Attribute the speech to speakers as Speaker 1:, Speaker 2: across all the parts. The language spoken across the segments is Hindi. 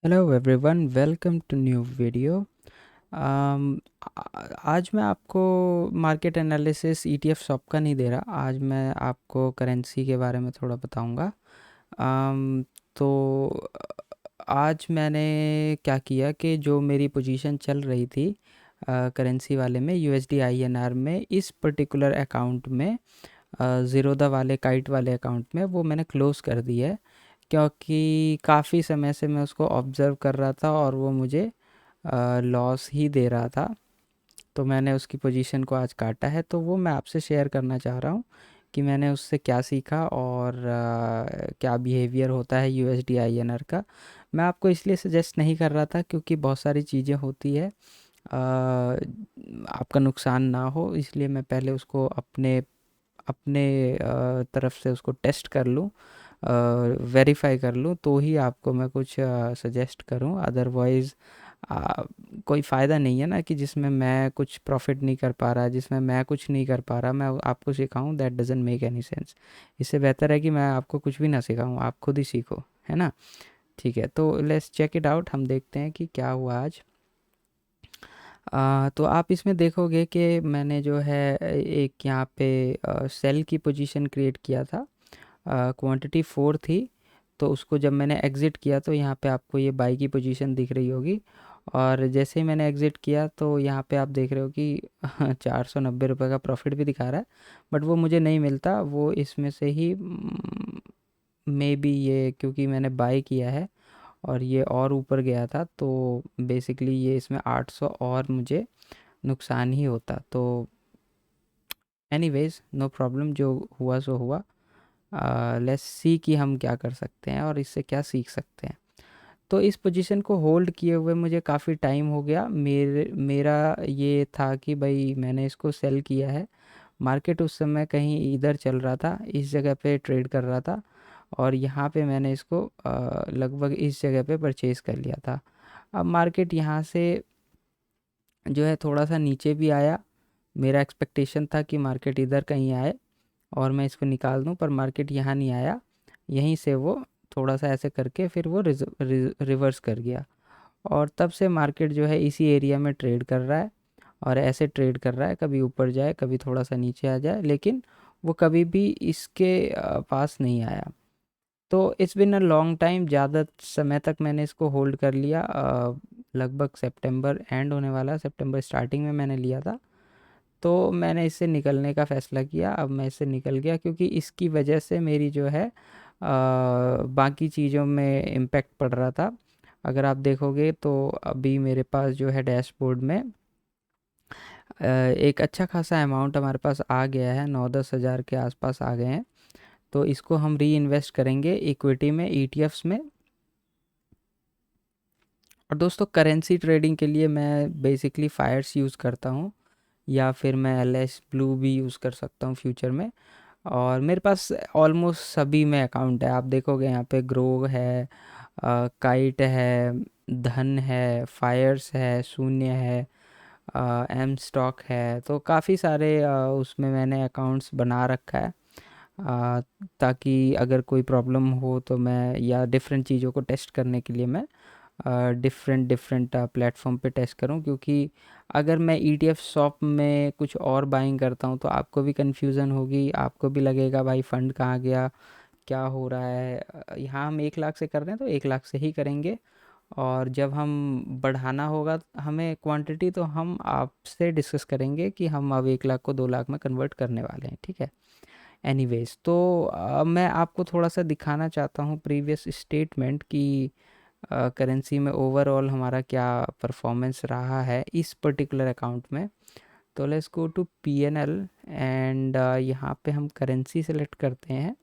Speaker 1: Hello everyone, welcome to new video. Um, आज मैं आपको मार्केट एनालिसिस ईटीएफ शॉप का नहीं दे रहा। आज मैं आपको करेंसी के बारे में थोड़ा बताऊंगा। तो आज मैंने क्या किया कि जो मेरी पोजीशन चल रही थी करेंसी वाले में, यूएसडी आईएनआर में, इस पर्टिकुलर अकाउंट में, ज़ीरोदा वाले काइट वाले अकाउंट में, वो मैंने क्लोज़ कर दिया है। क्योंकि काफ़ी समय से मैं उसको ऑब्ज़र्व कर रहा था और वो मुझे लॉस ही दे रहा था। तो मैंने उसकी पोजीशन को आज काटा है, तो वो मैं आपसे शेयर करना चाह रहा हूँ कि मैंने उससे क्या सीखा और क्या बिहेवियर होता है यूएसडी आईएनआर का। मैं आपको इसलिए सजेस्ट नहीं कर रहा था क्योंकि बहुत सारी चीज़ें होती है, आपका नुकसान ना हो, इसलिए मैं पहले उसको अपने अपने तरफ से उसको टेस्ट कर लूँ, वेरीफाई कर लूँ, तो ही आपको मैं कुछ सजेस्ट करूँ। अदरवाइज़ कोई फ़ायदा नहीं है ना कि जिसमें मैं कुछ प्रॉफिट नहीं कर पा रहा, जिसमें मैं कुछ नहीं कर पा रहा, मैं आपको सिखाऊं। That doesn't make any sense. इससे बेहतर है कि मैं आपको कुछ भी ना सिखाऊं, आप खुद ही सीखो, है ना। ठीक है, तो लेट्स चेक इट आउट। हम देखते हैं कि क्या हुआ आज। तो आप इसमें देखोगे कि मैंने जो है एक यहाँ पे सेल की पोजीशन क्रिएट किया था। क्वांटिटी 4 थी, तो उसको जब मैंने एग्ज़िट किया तो यहाँ पे आपको ये बाई की पोजीशन दिख रही होगी। और जैसे ही मैंने एग्ज़िट किया तो यहाँ पे आप देख रहे हो कि 490 रुपये का प्रॉफिट भी दिखा रहा है, बट वो मुझे नहीं मिलता। वो इसमें से ही मे बी ये क्योंकि मैंने बाई किया है और ये और ऊपर गया था, तो बेसिकली ये इसमें 800 और मुझे नुकसान ही होता। तो एनीवेज, नो प्रॉब्लम, जो हुआ सो हुआ। लेट्स सी कि हम क्या कर सकते हैं और इससे क्या सीख सकते हैं। तो इस पोजीशन को होल्ड किए हुए मुझे काफ़ी टाइम हो गया। मेरा ये था कि भाई मैंने इसको सेल किया है। मार्केट उस समय कहीं इधर चल रहा था, इस जगह पे ट्रेड कर रहा था, और यहाँ पे मैंने इसको लगभग इस जगह पे परचेज़ कर लिया था। अब मार्केट यहाँ से जो है थोड़ा सा नीचे भी आया। मेरा एक्सपेक्टेशन था कि मार्केट इधर कहीं आए और मैं इसको निकाल दूं, पर मार्केट यहाँ नहीं आया। यहीं से वो थोड़ा सा ऐसे करके फिर वो रिवर्स कर गया, और तब से मार्केट जो है इसी एरिया में ट्रेड कर रहा है और ऐसे ट्रेड कर रहा है, कभी ऊपर जाए कभी थोड़ा सा नीचे आ जाए, लेकिन वो कभी भी इसके पास नहीं आया। तो it's been a long time, ज़्यादा समय तक मैंने इसको होल्ड कर लिया। लगभग सितंबर एंड होने वाला, सितंबर स्टार्टिंग में मैंने लिया था। तो मैंने इससे निकलने का फ़ैसला किया। अब मैं इससे निकल गया क्योंकि इसकी वजह से मेरी जो है बाकी चीज़ों में इम्पेक्ट पड़ रहा था। अगर आप देखोगे तो अभी मेरे पास जो है डैशबोर्ड में एक अच्छा खासा अमाउंट हमारे पास आ गया है, 9-10 हज़ार के आसपास आ गए हैं। तो इसको हम री इन्वेस्ट करेंगे इक्विटी में, ईटीएफ्स में। और दोस्तों, करेंसी ट्रेडिंग के लिए मैं बेसिकली फायर्स यूज़ करता हूँ, या फिर मैं एल एस ब्लू भी यूज़ कर सकता हूँ फ्यूचर में। और मेरे पास ऑलमोस्ट सभी में अकाउंट है। आप देखोगे यहाँ पे ग्रो है, काइट है, धन है, फायर्स है, शून्य है, एम स्टॉक है। तो काफ़ी सारे उसमें मैंने अकाउंट्स बना रखा है, ताकि अगर कोई प्रॉब्लम हो तो मैं, या डिफरेंट चीज़ों को टेस्ट करने के लिए मैं डिफरेंट डिफरेंट प्लेटफॉर्म पे टेस्ट करूं। क्योंकि अगर मैं ईटीएफ शॉप में कुछ और बाइंग करता हूं तो आपको भी कन्फ्यूज़न होगी, आपको भी लगेगा भाई फंड कहाँ गया, क्या हो रहा है। यहाँ हम 1 लाख से कर रहे हैं तो 1 लाख से ही करेंगे, और जब हम बढ़ाना होगा हमें क्वांटिटी, तो हम आपसे डिस्कस करेंगे कि हम अब 1 लाख को 2 लाख में कन्वर्ट करने वाले हैं, ठीक है। एनीवेज, तो मैं आपको थोड़ा सा दिखाना चाहता हूँ प्रीवियस स्टेटमेंट कि करेंसी में ओवरऑल हमारा क्या परफॉर्मेंस रहा है इस पर्टिकुलर अकाउंट में। तो let's go to PNL and यहाँ पे हम करेंसी सेलेक्ट करते हैं।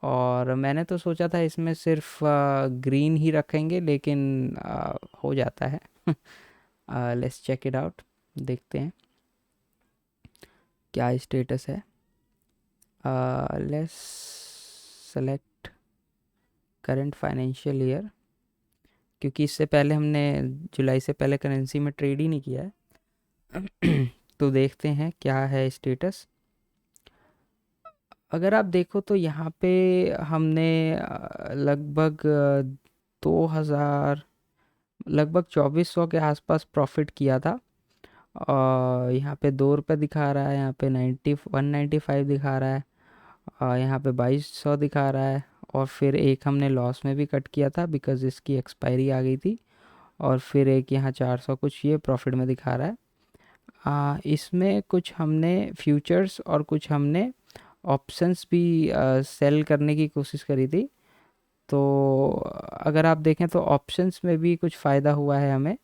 Speaker 1: और मैंने तो सोचा था इसमें सिर्फ ग्रीन ही रखेंगे, लेकिन हो जाता है। लेट्स चेक इट आउट, देखते हैं क्या स्टेटस है। Let's select current financial year, क्योंकि इससे पहले हमने जुलाई से पहले करेंसी में ट्रेड ही नहीं किया है। तो देखते हैं क्या है स्टेटस। अगर आप देखो तो यहाँ पे हमने लगभग 2000 लगभग 2400 के आसपास प्रॉफिट किया था। और यहाँ पे 2 रुपये दिखा रहा है, यहाँ पे 195 दिखा रहा है, और यहाँ पे 2200 दिखा रहा है। और फिर एक हमने लॉस में भी कट किया था बिकॉज़ इसकी एक्सपायरी आ गई थी। और फिर एक यहाँ 400 कुछ ये प्रॉफिट में दिखा रहा है। इसमें कुछ हमने फ्यूचर्स और कुछ हमने ऑप्शंस भी सेल करने की कोशिश करी थी। तो अगर आप देखें तो ऑप्शंस में भी कुछ फ़ायदा हुआ है हमें।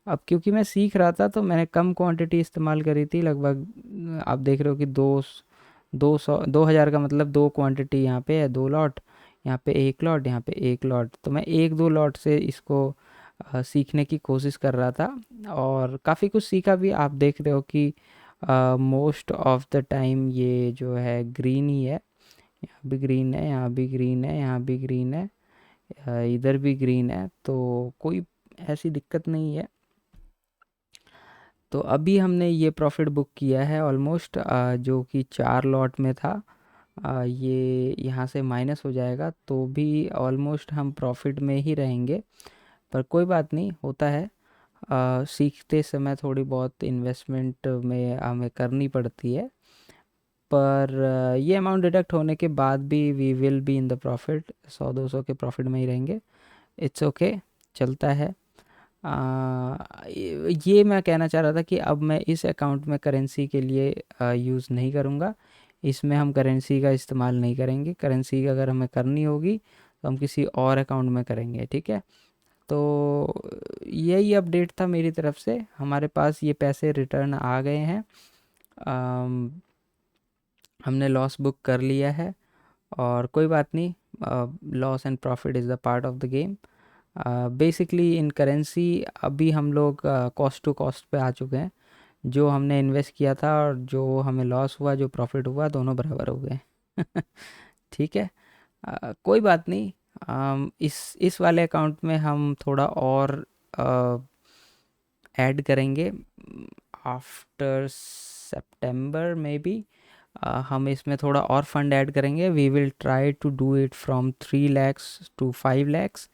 Speaker 1: अब क्योंकि मैं सीख रहा था तो मैंने कम क्वांटिटी इस्तेमाल करी थी, लगभग आप देख रहे हो कि 2000 का मतलब 2 क्वांटिटी यहाँ पे है, 2 लॉट, यहाँ पे 1 लॉट, यहाँ पे 1 लॉट। तो मैं 1-2 लॉट से इसको सीखने की कोशिश कर रहा था और काफ़ी कुछ सीखा भी। आप देख रहे हो कि मोस्ट ऑफ द टाइम ये जो है ग्रीन ही है। यहाँ भी ग्रीन है, यहाँ भी ग्रीन है, यहाँ भी ग्रीन है, इधर भी ग्रीन है, तो कोई ऐसी दिक्कत नहीं है। तो अभी हमने ये प्रॉफिट बुक किया है ऑलमोस्ट, जो कि 4 लॉट में था। ये यहाँ से माइनस हो जाएगा तो भी ऑलमोस्ट हम प्रॉफिट में ही रहेंगे, पर कोई बात नहीं, होता है। सीखते समय थोड़ी बहुत इन्वेस्टमेंट में हमें करनी पड़ती है, पर ये अमाउंट डिडक्ट होने के बाद भी we will be in the profit, 100-200 के प्रॉफिट में ही रहेंगे। इट्स ओके, चलता है। ये मैं कहना चाह रहा था कि अब मैं इस अकाउंट में करेंसी के लिए यूज़ नहीं करूँगा। इसमें हम करेंसी का इस्तेमाल नहीं करेंगे। करेंसी अगर हमें करनी होगी तो हम किसी और अकाउंट में करेंगे, ठीक है। तो यही अपडेट था मेरी तरफ से। हमारे पास ये पैसे रिटर्न आ गए हैं। अम, हमने लॉस बुक कर लिया है और कोई बात नहीं, loss and profit is the part of the game. Basically in currency अभी हम लोग कॉस्ट टू कॉस्ट पे आ चुके हैं। जो हमने इन्वेस्ट किया था और जो हमें लॉस हुआ, जो प्रॉफिट हुआ, दोनों बराबर हो गए। ठीक है। कोई बात नहीं। इस वाले अकाउंट में हम थोड़ा और ऐड करेंगे आफ्टर सितंबर में भी। हम इसमें थोड़ा और फंड ऐड करेंगे। We will try to do it from 3 lakhs to 5 lakhs।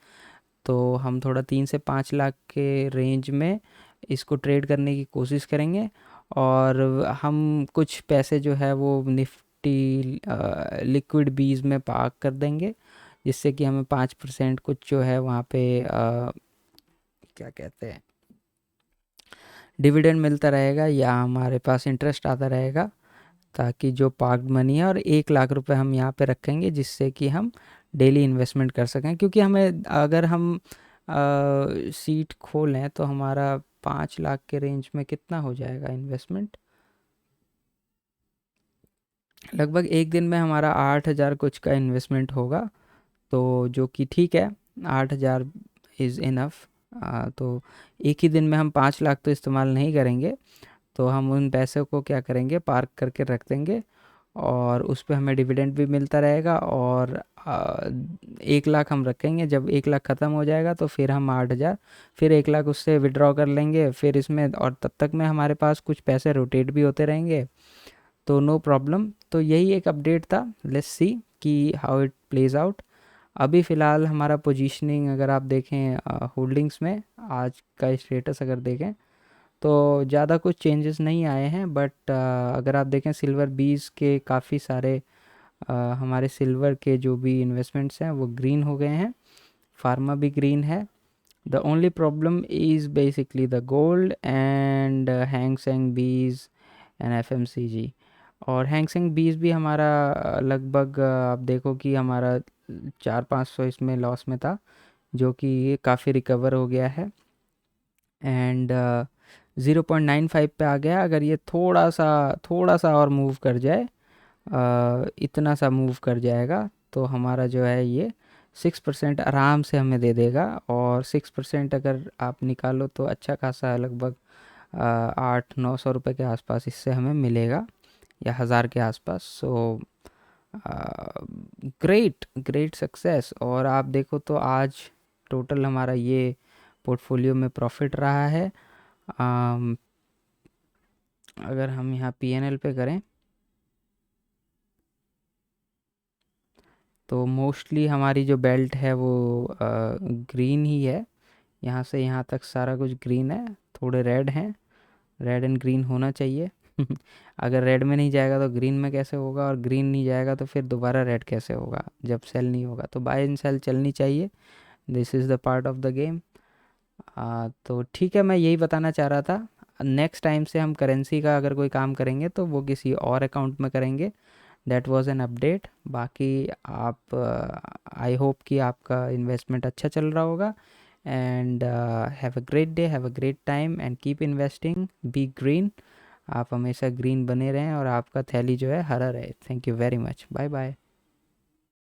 Speaker 1: तो हम थोड़ा 3 से 5 लाख के रेंज में इसको ट्रेड करने की कोशिश करेंगे। और हम कुछ पैसे जो है वो निफ्टी लिक्विड बीज में पार्क कर देंगे, जिससे कि हमें 5% कुछ जो है वहाँ पे क्या कहते हैं, डिविडेंड मिलता रहेगा या हमारे पास इंटरेस्ट आता रहेगा। ताकि जो पार्क्ड मनी है, और 1 लाख रुपए हम यहाँ पे रखेंगे जिससे कि हम डेली इन्वेस्टमेंट कर सकें। क्योंकि हमें अगर हम सीट खोलें तो हमारा 5 लाख के रेंज में कितना हो जाएगा इन्वेस्टमेंट, लगभग एक दिन में हमारा 8,000 कुछ का इन्वेस्टमेंट होगा। तो जो कि ठीक है, 8,000 इज़ इनफ। तो एक ही दिन में हम 5 लाख तो इस्तेमाल नहीं करेंगे। तो हम उन पैसों को क्या करेंगे, पार्क करके रख देंगे और उस पे हमें डिविडेंड भी मिलता रहेगा। और 1 लाख हम रखेंगे, जब 1 लाख ख़त्म हो जाएगा तो फिर हम 8,000, फिर 1 लाख उससे विड्रॉ कर लेंगे फिर इसमें, और तब तक में हमारे पास कुछ पैसे रोटेट भी होते रहेंगे। तो नो प्रॉब्लम। तो यही एक अपडेट था। लेट्स सी कि हाउ इट प्लेज आउट। अभी फ़िलहाल हमारा पोजीशनिंग अगर आप देखें होल्डिंग्स में, आज का स्टेटस अगर देखें तो ज़्यादा कुछ चेंजेस नहीं आए हैं। बट अगर आप देखें सिल्वर बीज के काफ़ी सारे हमारे सिल्वर के जो भी इन्वेस्टमेंट्स हैं वो ग्रीन हो गए हैं। फार्मा भी ग्रीन है। The only problem is basically the gold and Hang Seng बीज एंड एफएमसीजी। और हैंग सेंग बीज भी हमारा लगभग आप देखो कि हमारा 400-500 इसमें लॉस में था, जो कि काफ़ी रिकवर हो गया है। एंड 0.95 पे आ गया। अगर ये थोड़ा सा और मूव कर जाए, इतना सा मूव कर जाएगा, तो हमारा जो है ये 6% आराम से हमें दे देगा। और 6% अगर आप निकालो तो अच्छा खासा, लगभग 800-900 रुपये के आसपास इससे हमें मिलेगा, या 1,000 के आसपास। So great great success. और आप देखो तो आज टोटल हमारा ये पोर्टफोलियो में प्रॉफिट रहा है। अम, अगर हम यहाँ पीएनएल पे करें तो मोस्टली हमारी जो बेल्ट है वो ग्रीन ही है। यहाँ से यहाँ तक सारा कुछ ग्रीन है, थोड़े रेड हैं, रेड एंड ग्रीन होना चाहिए। अगर रेड में नहीं जाएगा तो ग्रीन में कैसे होगा, और ग्रीन नहीं जाएगा तो फिर दोबारा रेड कैसे होगा जब सेल नहीं होगा। तो बाय एंड सेल चलनी चाहिए, this is the part of the game. तो ठीक है, मैं यही बताना चाह रहा था। नेक्स्ट टाइम से हम करेंसी का अगर कोई काम करेंगे तो वो किसी और अकाउंट में करेंगे। That was an update. बाकी आप, आई होप कि आपका इन्वेस्टमेंट अच्छा चल रहा होगा। And have a great day, have a great time and keep investing, be green. आप हमेशा ग्रीन बने रहें और आपका थैली जो है हरा रहे। Thank you very much, bye bye.